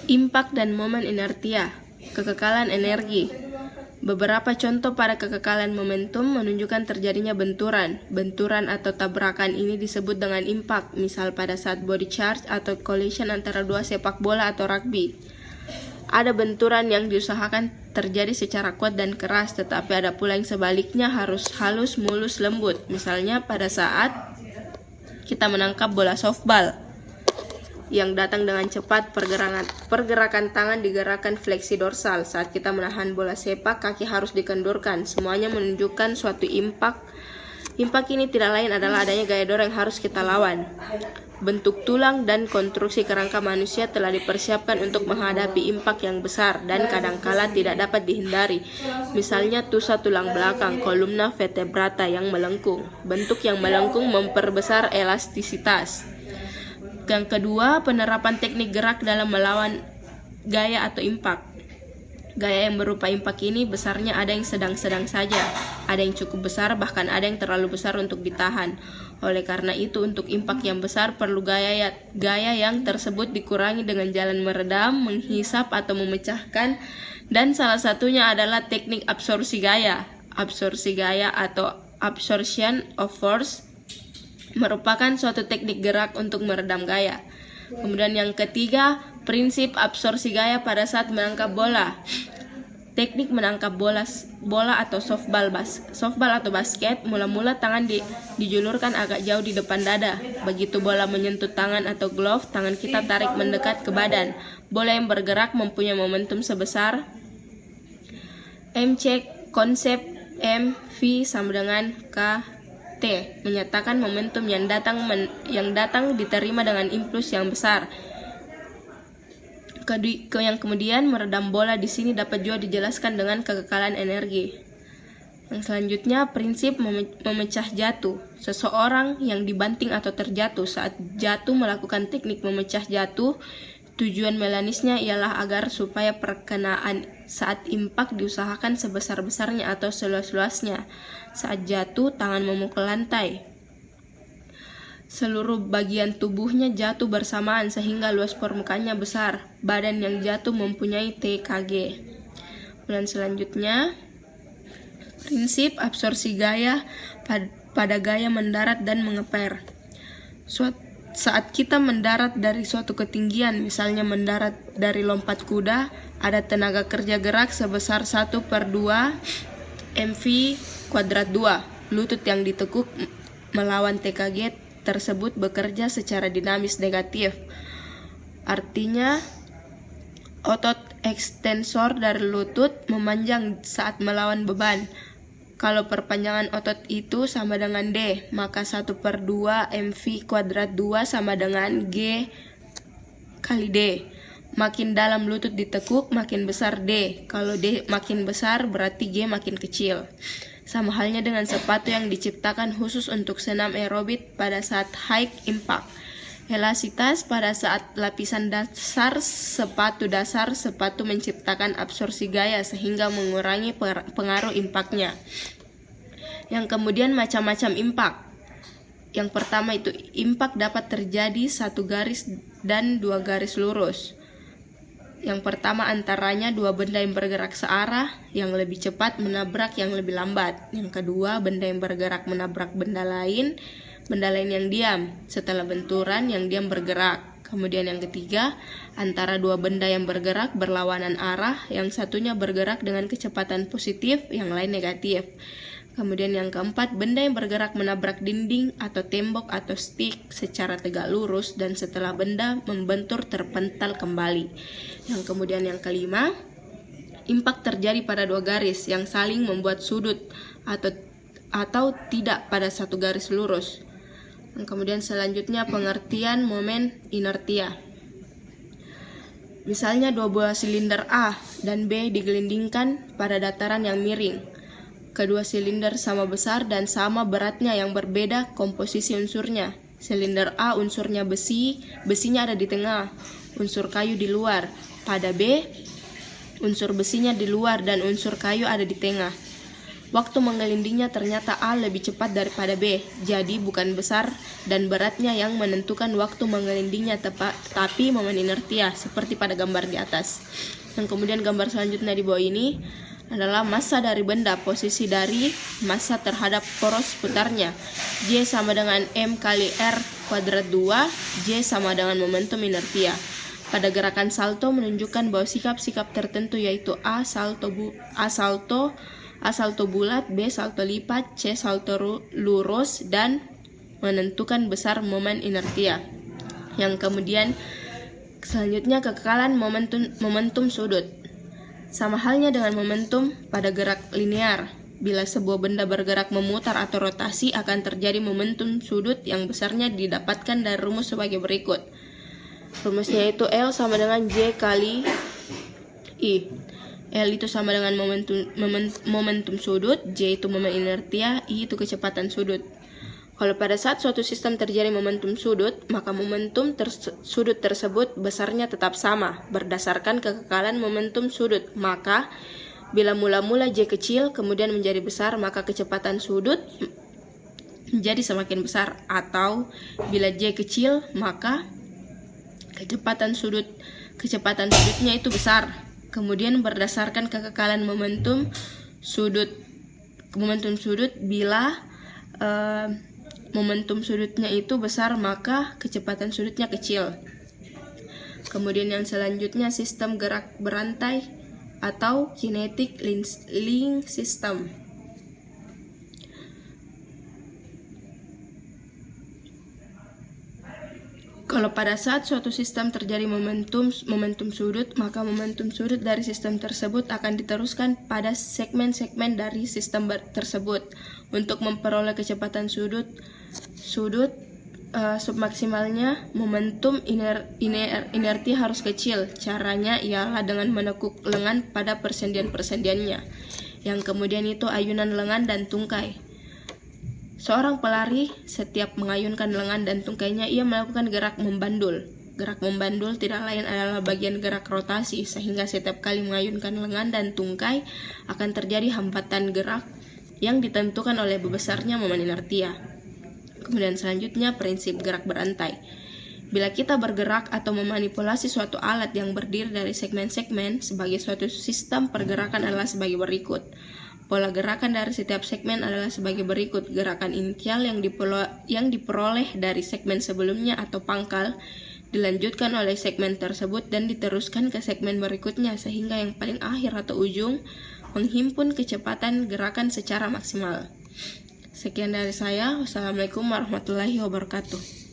Impak dan momen inertia, kekekalan energi. Beberapa contoh pada kekekalan momentum menunjukkan terjadinya benturan. Benturan atau tabrakan ini disebut dengan impak, misal pada saat body charge atau collision antara dua sepak bola atau rugby. Ada benturan yang diusahakan terjadi secara kuat dan keras, tetapi ada pula yang sebaliknya harus halus, mulus, lembut. Misalnya pada saat kita menangkap bola softball yang datang dengan cepat, pergerakan tangan digerakkan fleksi dorsal. Saat kita menahan bola sepak, kaki harus dikendurkan. Semuanya menunjukkan suatu impak. Impak ini tidak lain adalah adanya gaya dorong yang harus kita lawan. Bentuk tulang dan konstruksi kerangka manusia telah dipersiapkan untuk menghadapi impak yang besar dan kadangkala tidak dapat dihindari. Misalnya tusa tulang belakang, kolumna vertebrata yang melengkung. Bentuk yang melengkung memperbesar elastisitas. Yang kedua, penerapan teknik gerak dalam melawan gaya atau impak. Gaya yang berupa impak ini besarnya ada yang sedang-sedang saja, ada yang cukup besar, bahkan ada yang terlalu besar untuk ditahan. Oleh karena itu, untuk impak yang besar perlu gaya yang tersebut dikurangi dengan jalan meredam, menghisap atau memecahkan, dan salah satunya adalah teknik absorpsi gaya. Absorpsi gaya atau absorption of force merupakan suatu teknik gerak untuk meredam gaya. Kemudian yang ketiga, prinsip absorpsi gaya pada saat menangkap bola. Teknik menangkap bola atau softball atau basket, mula-mula tangan dijulurkan agak jauh di depan dada. Begitu bola menyentuh tangan atau glove, tangan kita tarik mendekat ke badan. Bola yang bergerak mempunyai momentum sebesar mc konsep mv sama dengan k T, menyatakan momentum yang datang diterima dengan impuls yang besar. Yang kemudian meredam bola di sini dapat juga dijelaskan dengan kekekalan energi. Yang selanjutnya, prinsip memecah jatuh. Seseorang yang dibanting atau terjatuh saat jatuh melakukan teknik memecah jatuh. Tujuan melanisnya ialah agar supaya perkenaan saat impak diusahakan sebesar-besarnya atau seluas-luasnya. Saat jatuh, tangan memukul lantai. Seluruh bagian tubuhnya jatuh bersamaan sehingga luas permukaannya besar. Badan yang jatuh mempunyai TKG. Dan selanjutnya, prinsip absorpsi gaya pada gaya mendarat dan mengeper. Saat kita mendarat dari suatu ketinggian, misalnya mendarat dari lompat kuda, ada tenaga kerja gerak sebesar 1/2 mv kuadrat 2. Lutut yang ditekuk melawan TKG tersebut bekerja secara dinamis negatif. Artinya, otot ekstensor dari lutut memanjang saat melawan beban. Kalau perpanjangan otot itu sama dengan D, maka 1/2 mv kuadrat 2 sama dengan G kali D. Makin dalam lutut ditekuk, makin besar D. Kalau D makin besar, berarti G makin kecil. Sama halnya dengan sepatu yang diciptakan khusus untuk senam aerobik pada saat high impact. Elastisitas pada saat lapisan dasar sepatu menciptakan absorpsi gaya sehingga mengurangi pengaruh impaknya. Yang kemudian macam-macam impak. Yang pertama itu impak dapat terjadi 1 garis dan 2 garis lurus. Yang pertama antaranya 2 benda yang bergerak searah, yang lebih cepat menabrak yang lebih lambat. Yang kedua, benda yang bergerak menabrak benda lain yang diam. Setelah benturan, yang diam bergerak. Kemudian yang ketiga, antara 2 benda yang bergerak berlawanan arah, yang satunya bergerak dengan kecepatan positif, yang lain negatif. Kemudian yang keempat, benda yang bergerak menabrak dinding atau tembok atau stick secara tegak lurus dan setelah benda membentur terpental kembali. Yang kemudian yang kelima, impak terjadi pada 2 garis yang saling membuat sudut atau tidak pada 1 garis lurus. Yang kemudian selanjutnya pengertian momen inertia. Misalnya 2 buah silinder A dan B digelindingkan pada dataran yang miring. Kedua silinder sama besar dan sama beratnya yang berbeda komposisi unsurnya. Silinder A unsurnya besinya ada di tengah, unsur kayu di luar. Pada B, unsur besinya di luar dan unsur kayu ada di tengah. Waktu mengelindingnya ternyata A lebih cepat daripada B, jadi bukan besar dan beratnya yang menentukan waktu mengelindingnya tapi momen inertia, seperti pada gambar di atas. Dan kemudian gambar selanjutnya di bawah ini adalah massa dari benda, posisi dari massa terhadap poros putarnya. J sama dengan M kali R kuadrat 2, J sama dengan momentum inertia. Pada gerakan salto menunjukkan bahwa sikap-sikap tertentu yaitu A salto bulat, B salto lipat, C salto lurus, dan menentukan besar momen inertia. Yang kemudian selanjutnya kekekalan momentum sudut. Sama halnya dengan momentum pada gerak linear. Bila sebuah benda bergerak memutar atau rotasi, akan terjadi momentum sudut yang besarnya didapatkan dari rumus sebagai berikut. Rumusnya itu L sama dengan J kali I. L itu sama dengan momentum sudut, J itu momen inertia, I itu kecepatan sudut. Kalau pada saat suatu sistem terjadi momentum sudut, maka momentum sudut tersebut besarnya tetap sama berdasarkan kekekalan momentum sudut. Maka bila mula-mula J kecil kemudian menjadi besar, maka kecepatan sudut menjadi semakin besar, atau bila J kecil maka kecepatan sudutnya itu besar. Kemudian berdasarkan kekekalan momentum sudut bila momentum sudutnya itu besar, maka kecepatan sudutnya kecil. Kemudian yang selanjutnya sistem gerak berantai atau kinetic link system. Kalau pada saat suatu sistem terjadi momentum sudut, maka momentum sudut dari sistem tersebut akan diteruskan pada segmen-segmen dari sistem tersebut. Untuk memperoleh kecepatan sudut submaksimalnya, momentum inerti harus kecil. Caranya ialah dengan menekuk lengan pada persendian-persendiannya, yang kemudian itu ayunan lengan dan tungkai. Seorang pelari setiap mengayunkan lengan dan tungkainya, ia melakukan gerak membandul. Gerak membandul tidak lain adalah bagian gerak rotasi, sehingga setiap kali mengayunkan lengan dan tungkai akan terjadi hambatan gerak yang ditentukan oleh besarnya momen inertia. Kemudian selanjutnya prinsip gerak berantai. Bila kita bergerak atau memanipulasi suatu alat yang berdiri dari segmen-segmen sebagai suatu sistem pergerakan adalah sebagai berikut. Pola gerakan dari setiap segmen adalah sebagai berikut. Gerakan inisial yang diperoleh dari segmen sebelumnya atau pangkal dilanjutkan oleh segmen tersebut dan diteruskan ke segmen berikutnya, sehingga yang paling akhir atau ujung menghimpun kecepatan gerakan secara maksimal. Sekian dari saya. Wassalamualaikum warahmatullahi wabarakatuh.